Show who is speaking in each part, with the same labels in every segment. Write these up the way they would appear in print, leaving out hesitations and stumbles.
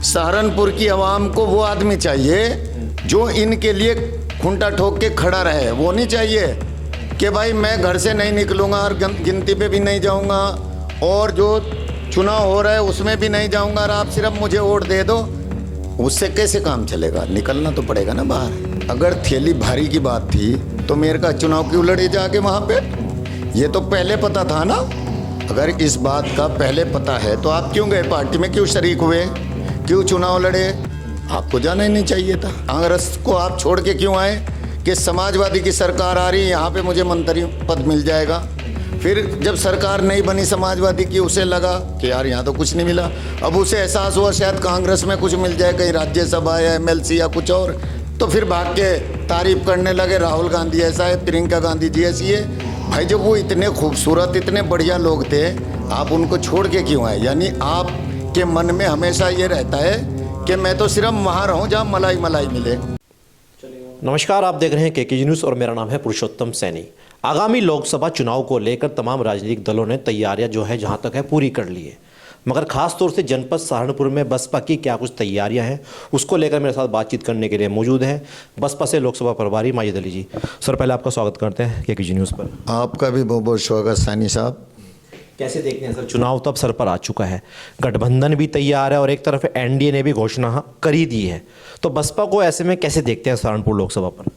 Speaker 1: सहारनपुर की आवाम को वो आदमी चाहिए जो इनके लिए खूंटा ठोक के खड़ा रहे। वो नहीं चाहिए कि भाई मैं घर से नहीं निकलूँगा और गिनती पे भी नहीं जाऊँगा और जो चुनाव हो रहा है उसमें भी नहीं जाऊँगा और आप सिर्फ मुझे वोट दे दो। उससे कैसे काम चलेगा? निकलना तो पड़ेगा ना बाहर। अगर थैली भारी की बात थी तो मेरे का चुनाव क्यों लड़े जाके वहाँ पे? ये तो पहले पता था ना। अगर इस बात का पहले पता है तो आप क्यों गए पार्टी में, क्यों शरीक हुए, क्यों चुनाव लड़े? आपको जाना ही नहीं चाहिए था। कांग्रेस को आप छोड़ के क्यों आए कि समाजवादी की सरकार आ रही है, यहाँ पे मुझे मंत्री पद मिल जाएगा। फिर जब सरकार नहीं बनी समाजवादी की, उसे लगा कि यार यहाँ तो कुछ नहीं मिला। अब उसे एहसास हुआ शायद कांग्रेस में कुछ मिल जाए, कहीं राज्यसभा या MLC या कुछ और, तो फिर भाग के तारीफ करने लगे राहुल गांधी ऐसा है, प्रियंका गांधी जी ऐसी है। भाई जब वो इतने खूबसूरत इतने बढ़िया लोग थे, आप उनको छोड़ के क्यों आए? यानी आपके मन में हमेशा ये रहता है कि मैं तो सिर्फ वहाँ रहूँ जहाँ मलाई मलाई मिले।
Speaker 2: नमस्कार, आप देख रहे हैं KKG न्यूज़ और मेरा नाम है पुरुषोत्तम सैनी। आगामी लोकसभा चुनाव को लेकर तमाम राजनीतिक दलों ने तैयारियां जो है जहां तक है पूरी कर ली है, मगर खास तौर से जनपद सहारनपुर में बसपा की क्या कुछ तैयारियां हैं उसको लेकर मेरे साथ बातचीत करने के लिए मौजूद हैं बसपा से लोकसभा प्रभारी माजिद अली जी। सर, पहले आपका स्वागत करते हैं KKG न्यूज़ पर।
Speaker 1: आपका भी बहुत बहुत स्वागत सैनी साहब।
Speaker 2: कैसे देखते हैं सर, चुनाव तो अब सर पर आ चुका है, गठबंधन भी तैयार है और एक तरफ NDA ने भी घोषणा कर ही दी है, तो बसपा को ऐसे में कैसे देखते हैं सहारनपुर लोकसभा पर?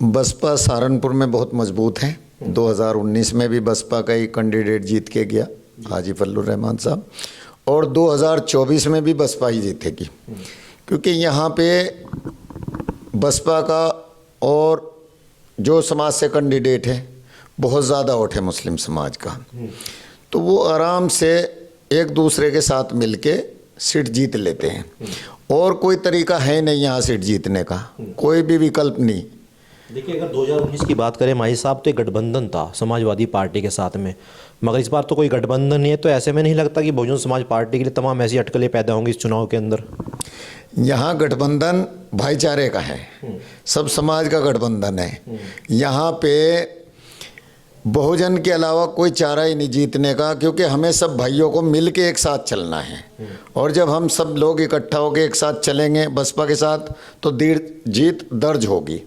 Speaker 1: बसपा सहारनपुर में बहुत मजबूत है। 2019 में भी बसपा का ही कैंडिडेट जीत के गया, हाजी फजलुर रहमान साहब, और 2024 में भी बसपा ही जीतेगी, क्योंकि यहाँ पे बसपा का और जो समाज से कैंडिडेट है बहुत ज़्यादा वोट है मुस्लिम समाज का, तो वो आराम से एक दूसरे के साथ मिलके सीट जीत लेते हैं। और कोई तरीका है नहीं यहाँ सीट जीतने का, कोई भी विकल्प नहीं।
Speaker 2: देखिए, अगर 2019 की बात करें माही साहब, तो एक गठबंधन था समाजवादी पार्टी के साथ में, मगर इस बार तो कोई गठबंधन नहीं है, तो ऐसे में नहीं लगता कि बहुजन समाज पार्टी के लिए तमाम ऐसी अटकलें पैदा होंगी इस चुनाव के अंदर?
Speaker 1: यहाँ गठबंधन भाईचारे का है, सब समाज का गठबंधन है। यहाँ पे बहुजन के अलावा कोई चारा ही नहीं जीतने का, क्योंकि हमें सब भाइयों को मिल के एक साथ चलना है। और जब हम सब लोग इकट्ठा होकर एक साथ चलेंगे बसपा के साथ, तो जीत दर्ज होगी।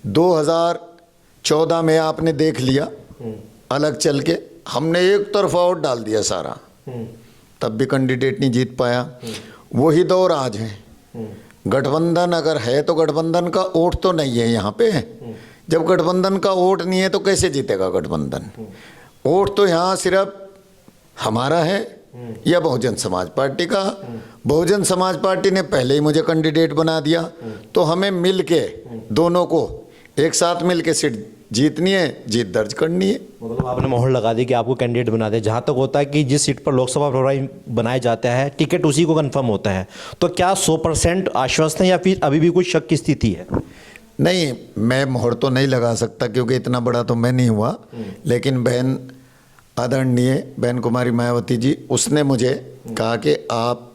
Speaker 1: 2014 में आपने देख लिया, अलग चल के हमने एक तरफा वोट डाल दिया सारा, तब भी कैंडिडेट नहीं जीत पाया। वही दौर आज है। गठबंधन अगर है तो गठबंधन का वोट तो नहीं है यहाँ पे। जब गठबंधन का वोट नहीं है तो कैसे जीतेगा गठबंधन? वोट तो यहाँ सिर्फ हमारा है या बहुजन समाज पार्टी का। बहुजन समाज पार्टी ने पहले ही मुझे कैंडिडेट बना दिया, तो हमें मिल के दोनों को एक साथ मिल के सीट जीतनी है, जीत दर्ज करनी है।
Speaker 2: मतलब आपने मोहर लगा दी कि आपको कैंडिडेट बना दे। जहाँ तक होता है कि जिस सीट पर लोकसभा प्रभारी बनाया जाता है टिकट उसी को कंफर्म होता है, तो क्या 100% आश्वस्त है या फिर अभी भी कुछ शक की स्थिति है?
Speaker 1: नहीं, मैं मोहर तो नहीं लगा सकता क्योंकि इतना बड़ा तो मैं नहीं हुआ, लेकिन बहन आदरणीय बहन कुमारी मायावती जी, उसने मुझे कहा कि आप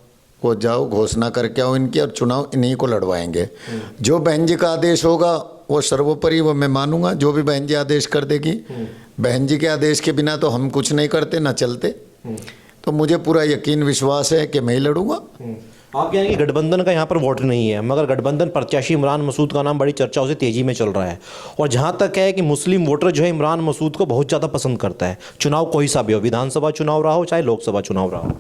Speaker 1: को जाओ घोषणा करके आओ इनकी, और चुनाव इन्हीं को लड़वाएंगे। जो बहन जी का आदेश होगा वो सर्वोपरि, वो मैं मानूंगा। जो भी बहन जी आदेश कर देगी, बहन जी के आदेश के बिना तो हम कुछ नहीं करते ना चलते। तो मुझे पूरा यकीन विश्वास है कि मैं ही लड़ूंगा।
Speaker 2: आप कह रहे हैं कि गठबंधन का यहाँ पर वोट नहीं है, मगर गठबंधन प्रत्याशी इमरान मसूद का नाम बड़ी चर्चाओं से तेजी में चल रहा है, और जहाँ तक है कि मुस्लिम वोटर जो है इमरान मसूद को बहुत ज़्यादा पसंद करता है। चुनाव कोई सा भी हो, विधानसभा चुनाव रहा हो चाहे लोकसभा चुनाव रहा हो,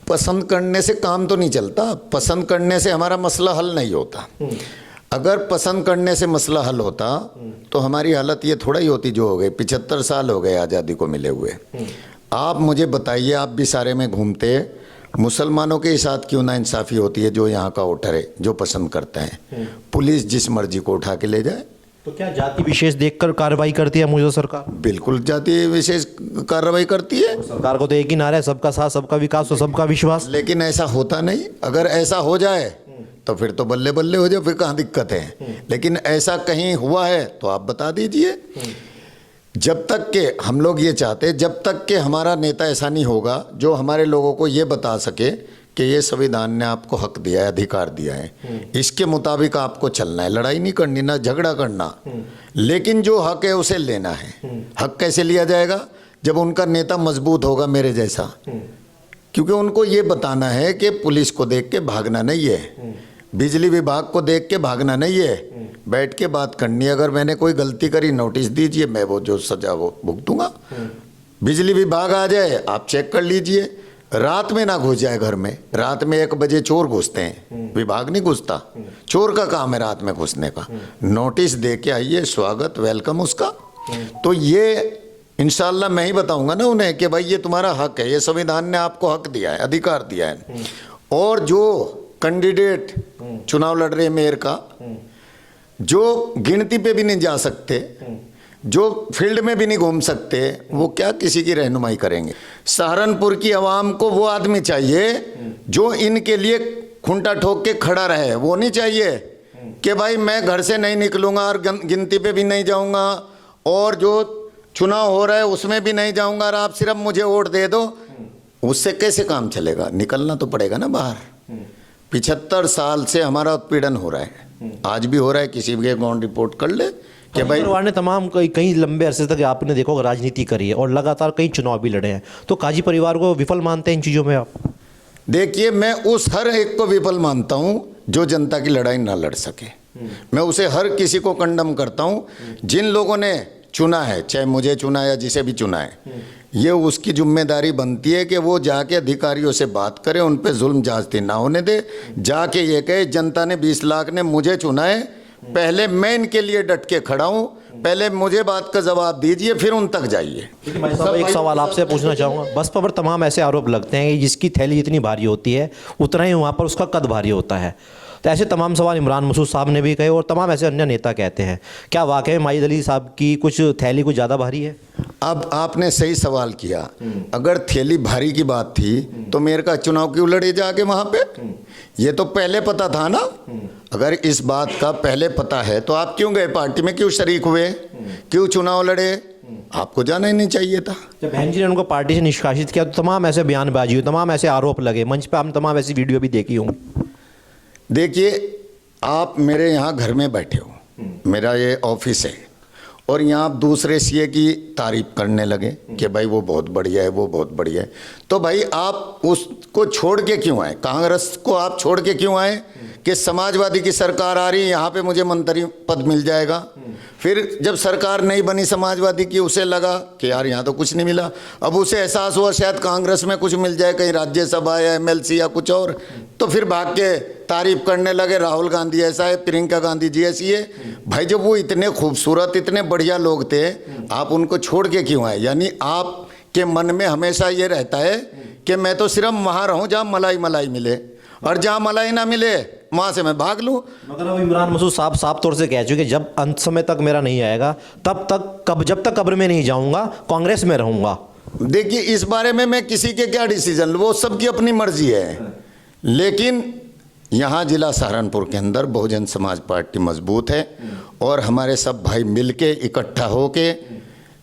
Speaker 1: पसंद करने से काम तो नहीं चलता। पसंद करने से हमारा मसला हल नहीं होता। अगर पसंद करने से मसला हल होता तो हमारी हालत ये थोड़ा ही होती जो हो गई। 75 साल हो गए आज़ादी को मिले हुए। आप मुझे बताइए, आप भी सारे में घूमते, मुसलमानों के साथ क्यों ना इंसाफ़ी होती है? जो यहाँ का वोटर है, जो पसंद करते हैं, पुलिस जिस मर्जी को उठा के ले जाए।
Speaker 2: तो क्या जाति विशेष देखकर कार्रवाई करती है मौजूदा सरकार?
Speaker 1: बिल्कुल जाति विशेष कार्रवाई करती है।
Speaker 2: सरकार को तो एक ही नारा है, सबका साथ सबका विकास और सबका विश्वास।
Speaker 1: लेकिन ऐसा होता नहीं। अगर ऐसा हो जाए तो फिर तो बल्ले बल्ले हो जाए, फिर कहाँ दिक्कत है। लेकिन ऐसा कहीं हुआ है तो आप बता दीजिए। जब तक के हम लोग ये चाहते, जब तक के हमारा नेता ऐसा नहीं होगा जो हमारे लोगों को ये बता सके कि ये संविधान ने आपको हक दिया है, अधिकार दिया है, इसके मुताबिक आपको चलना है, लड़ाई नहीं करनी, ना झगड़ा करना, लेकिन जो हक है उसे लेना है। हक कैसे लिया जाएगा? जब उनका नेता मजबूत होगा मेरे जैसा, क्योंकि उनको ये बताना है कि पुलिस को देख के भागना नहीं है, बिजली विभाग को देख के भागना नहीं है, बैठ के बात करनी है। अगर मैंने कोई गलती करी नोटिस दीजिए, मैं वो जो सजा वो भुगतूंगा। बिजली विभाग आ जाए, आप चेक कर लीजिए, रात में ना घुस जाए घर में। रात में 1 बजे चोर घुसते हैं, विभाग नहीं घुसता, चोर का काम है रात में घुसने का। नोटिस दे के आइए, स्वागत वेलकम उसका। तो ये इंशाल्लाह मैं ही बताऊंगा ना उन्हें कि भाई ये तुम्हारा हक है, ये संविधान ने आपको हक दिया है, अधिकार दिया है। और जो कैंडिडेट चुनाव लड़ रहे मेयर का, जो गिनती पे भी नहीं जा सकते, जो फील्ड में भी नहीं घूम सकते, वो क्या किसी की रहनुमाई करेंगे। सहारनपुर की आवाम को वो आदमी चाहिए जो इनके लिए खूंटा ठोक के खड़ा रहे। वो नहीं चाहिए कि भाई मैं घर से नहीं निकलूंगा और गिनती पे भी नहीं जाऊंगा और जो चुनाव हो रहा है उसमें भी नहीं जाऊंगा और आप सिर्फ मुझे वोट दे दो। उससे कैसे काम चलेगा? निकलना तो पड़ेगा ना बाहर। 75 साल से हमारा उत्पीड़न हो रहा है, आज भी हो रहा है। किसी भी ग्राउंड रिपोर्ट कर ले कि भाई
Speaker 2: परिवार ने तमाम कई लंबे अरसे तक आपने देखो राजनीति करी है और लगातार कई चुनाव भी लड़े हैं, तो काजी परिवार को विफल मानते हैं इन चीज़ों में आप?
Speaker 1: देखिए, मैं उस हर एक को विफल मानता हूं जो जनता की लड़ाई ना लड़ सके। मैं उसे हर किसी को कंडम करता हूं। जिन लोगों ने चुना है, चाहे मुझे चुना या जिसे भी चुना है, ये उसकी जिम्मेदारी बनती है कि वो जाके अधिकारियों से बात करे, उन पे जुल्म जांचती ना होने दे। जाके ये कहे जनता ने 20 लाख ने मुझे चुना है, पहले मैं इनके लिए डट के खड़ा हूं, पहले मुझे बात का जवाब दीजिए, फिर उन तक जाइए।
Speaker 2: एक सवाल आपसे पूछना चाहूँगा। बसपा पर तमाम ऐसे आरोप लगते हैं कि जिसकी थैली जितनी भारी होती है उतना ही वहाँ पर उसका कद भारी होता है। तो ऐसे तमाम सवाल इमरान मसूद साहब ने भी कहे और तमाम ऐसे अन्य नेता कहते हैं। क्या वाकई में माजिद अली साहब की कुछ थैली कुछ ज़्यादा भारी है?
Speaker 1: अब आपने सही सवाल किया। अगर थैली भारी की बात थी तो मेयर का चुनाव क्यों लड़े जाके वहाँ पे? ये तो पहले पता था ना। अगर इस बात का पहले पता है तो आप क्यों गए पार्टी में, क्यों शरीक हुए, क्यों चुनाव लड़े? आपको जाना ही नहीं चाहिए था।
Speaker 2: जब बहन जी ने उनको पार्टी से निष्कासित किया तो तमाम ऐसे बयानबाजी हुई, तमाम ऐसे आरोप लगे, मंच पर हम तमाम ऐसी वीडियो भी देखी होंगी।
Speaker 1: देखिए, आप मेरे यहाँ घर में बैठे हो, मेरा ये ऑफिस है, और यहाँ आप दूसरे सीए की तारीफ करने लगे कि भाई वो बहुत बढ़िया है, वो बहुत बढ़िया है। तो भाई आप उसको छोड़ के क्यों आए? कांग्रेस को आप छोड़ के क्यों आए कि समाजवादी की सरकार आ रही है, यहाँ पे मुझे मंत्री पद मिल जाएगा। फिर जब सरकार नहीं बनी समाजवादी की, उसे लगा कि यार यहाँ तो कुछ नहीं मिला। अब उसे एहसास हुआ शायद कांग्रेस में कुछ मिल जाए, कहीं राज्यसभा या एमएलसी या कुछ और, तो फिर भाग के तारीफ करने लगे राहुल गांधी ऐसा है, प्रियंका गांधी जी ऐसी है। भाई जब वो इतने खूबसूरत, इतने बढ़िया लोग थे, आप उनको छोड़ के क्यों आए? यानी आपके मन में हमेशा ये रहता है कि मैं तो सिर्फ वहाँ रहूँ जहाँ मलाई मलाई मिले, और जहाँ मलाई ना मिले वहाँ से मैं भाग लूँ।
Speaker 2: मगर अब इमरान मसूद साहब साफ तौर से कह चुके जब अंत समय तक मेरा नहीं आएगा जब तक कब्र में नहीं जाऊँगा, कांग्रेस में रहूँगा।
Speaker 1: देखिए, इस बारे में मैं किसी के क्या डिसीजन लूँ, वो सबकी अपनी मर्जी है। लेकिन यहाँ जिला सहारनपुर के अंदर बहुजन समाज पार्टी मजबूत है और हमारे सब भाई मिलके इकट्ठा होके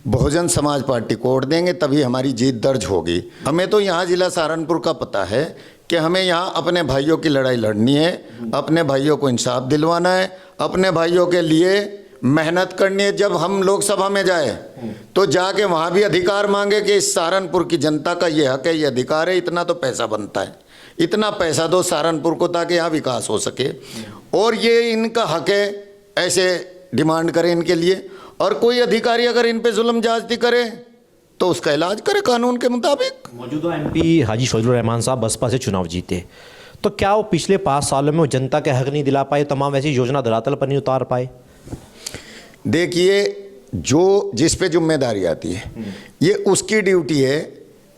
Speaker 1: बहुजन समाज पार्टी को वोट देंगे, तभी हमारी जीत दर्ज होगी। हमें तो यहाँ जिला सहारनपुर का पता है कि हमें यहाँ अपने भाइयों की लड़ाई लड़नी है, अपने भाइयों को इंसाफ दिलवाना है, अपने भाइयों के लिए मेहनत करनी है। जब हम लोकसभा में जाए तो जाके वहाँ भी अधिकार मांगे कि इस सहारनपुर की जनता का ये हक है, ये अधिकार है, इतना तो पैसा बनता है, इतना पैसा दो सहारनपुर को ताकि यहाँ विकास हो सके। और ये इनका हक है, ऐसे डिमांड करें इनके लिए। और कोई अधिकारी अगर इन पे जुल्म ज्यादती करे तो उसका इलाज करे कानून के मुताबिक।
Speaker 2: मौजूदा एमपी हाजी फजलुर रहमान साहब बसपा से चुनाव जीते, तो क्या वो पिछले 5 सालों में वो जनता के हक नहीं दिला पाए, तमाम ऐसी योजना धरातल पर नहीं उतार पाए?
Speaker 1: देखिए, जो जिस पे जिम्मेदारी आती है ये उसकी ड्यूटी है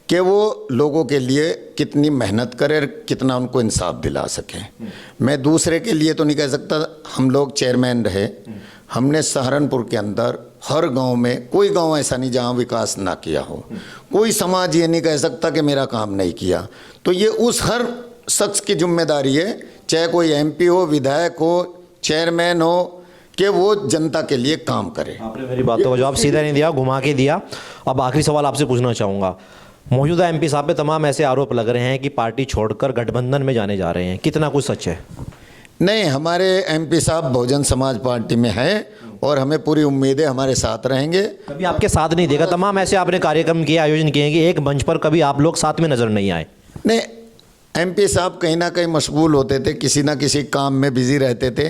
Speaker 1: कि वो लोगों के लिए कितनी मेहनत करे, कितना उनको इंसाफ दिला सके। मैं दूसरे के लिए तो नहीं कह सकता। हम लोग चेयरमैन रहे, हमने सहारनपुर के अंदर हर गांव में, कोई गांव ऐसा नहीं जहां विकास ना किया हो। कोई समाज ये नहीं कह सकता कि मेरा काम नहीं किया। तो ये उस हर शख्स की जिम्मेदारी है, चाहे कोई एमपी हो, विधायक हो, चेयरमैन हो, कि वो जनता के लिए काम करे।
Speaker 2: आपने मेरी बातों का जवाब सीधा नहीं दिया, घुमा के दिया। अब आखिरी सवाल आपसे पूछना चाहूँगा। मौजूदा एमपी साहब पे तमाम ऐसे आरोप लग रहे हैं कि पार्टी छोड़कर गठबंधन में जाने जा रहे हैं, कितना कुछ सच है?
Speaker 1: नहीं, हमारे एमपी साहब बहुजन समाज पार्टी में हैं और हमें पूरी उम्मीद है हमारे साथ रहेंगे।
Speaker 2: कभी आपके साथ नहीं देखा, तमाम ऐसे आपने कार्यक्रम किए, आयोजन किए हैं कि एक मंच पर कभी आप लोग साथ में नजर नहीं आए।
Speaker 1: नहीं, एमपी साहब कहीं ना कहीं मशगूल होते थे, किसी ना किसी काम में बिजी रहते थे,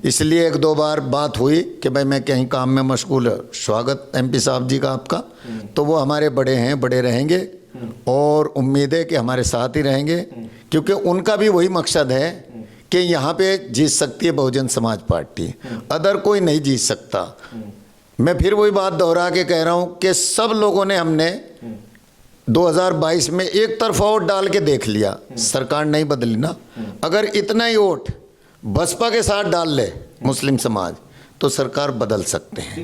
Speaker 1: इसलिए एक दो बार बात हुई कि भाई मैं कहीं काम में मशगूल है। स्वागत एमपी साहब जी का आपका। तो वो हमारे बड़े हैं, बड़े रहेंगे और उम्मीद है कि हमारे साथ ही रहेंगे, क्योंकि उनका भी वही मकसद है कि यहाँ पे जीत सकती है बहुजन समाज पार्टी, अदर कोई नहीं जीत सकता। मैं फिर वही बात दोहरा के कह रहा हूँ कि सब लोगों ने हमने 2022 में एक तरफा वोट डाल के देख लिया, सरकार नहीं बदली ना। अगर इतना ही वोट बसपा के साथ डाल ले मुस्लिम समाज तो सरकार बदल सकते हैं।